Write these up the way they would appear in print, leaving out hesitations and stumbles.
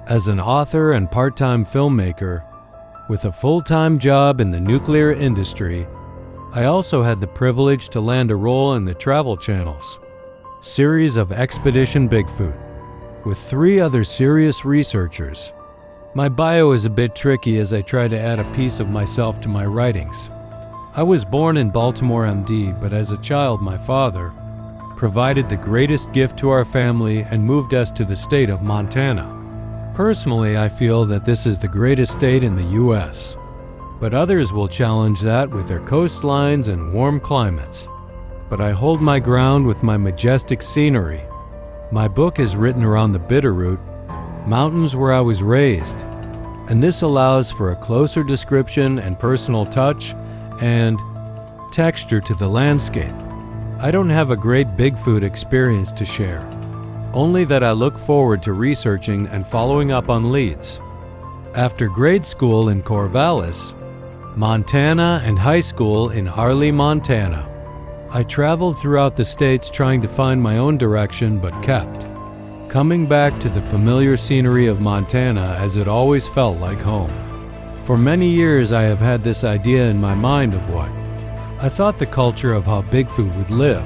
As an author and part-time filmmaker, with a full-time job in the nuclear industry, I also had the privilege to land a role in the Travel Channel's series of Expedition Bigfoot, with 3 other serious researchers. My bio is a bit tricky as I try to add a piece of myself to my writings. I was born in Baltimore, MD, but as a child my father provided the greatest gift to our family and moved us to the state of Montana. Personally, I feel that this is the greatest state in the U.S., but others will challenge that with their coastlines and warm climates. But I hold my ground with my majestic scenery. My book is written around the Bitterroot, mountains where I was raised, and this allows for a closer description and personal touch and texture to the landscape. I don't have a great Bigfoot experience to share, only that I look forward to researching and following up on leads. After grade school in Corvallis, Montana, and high school in Harley, Montana, I traveled throughout the states trying to find my own direction, but kept coming back to the familiar scenery of Montana as it always felt like home. For many years I have had this idea in my mind of what I thought the culture of how Bigfoot would live,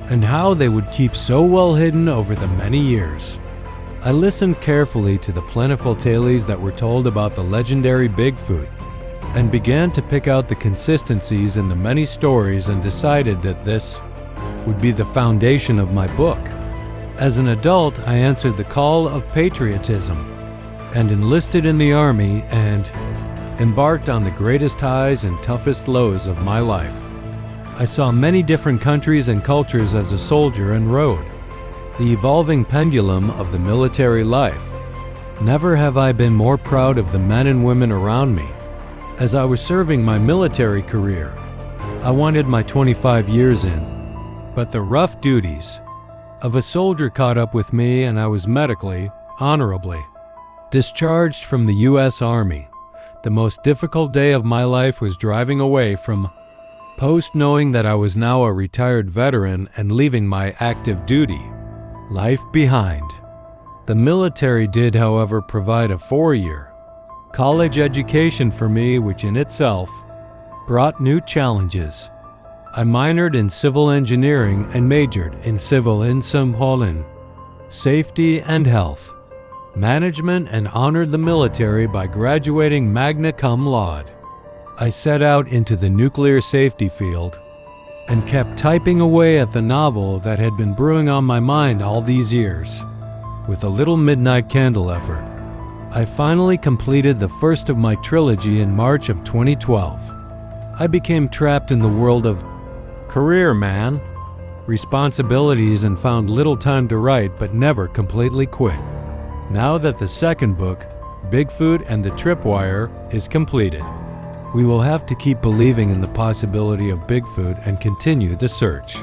and how they would keep so well hidden over the many years. I listened carefully to the plentiful tales that were told about the legendary Bigfoot, and began to pick out the consistencies in the many stories and decided that this would be the foundation of my book. As an adult, I answered the call of patriotism and enlisted in the Army and embarked on the greatest highs and toughest lows of my life. I saw many different countries and cultures as a soldier and rode the evolving pendulum of the military life. Never have I been more proud of the men and women around me. As I was serving my military career, I wanted my 25 years in, but the rough duties of a soldier caught up with me and I was medically, honorably, discharged from the U.S. Army. The most difficult day of my life was driving away from post knowing that I was now a retired veteran and leaving my active duty life behind. The military did, however, provide a 4-year college education for me, which in itself brought new challenges. I minored in civil engineering and majored in civil engineering, safety and health management, and honored the military by graduating magna cum laude. I set out into the nuclear safety field and kept typing away at the novel that had been brewing on my mind all these years. With a little midnight candle effort, I finally completed the first of my trilogy in March of 2012. I became trapped in the world of career man, responsibilities, and found little time to write, but never completely quit. Now that the second book, Bigfoot and the Tripwire, is completed, we will have to keep believing in the possibility of Bigfoot and continue the search.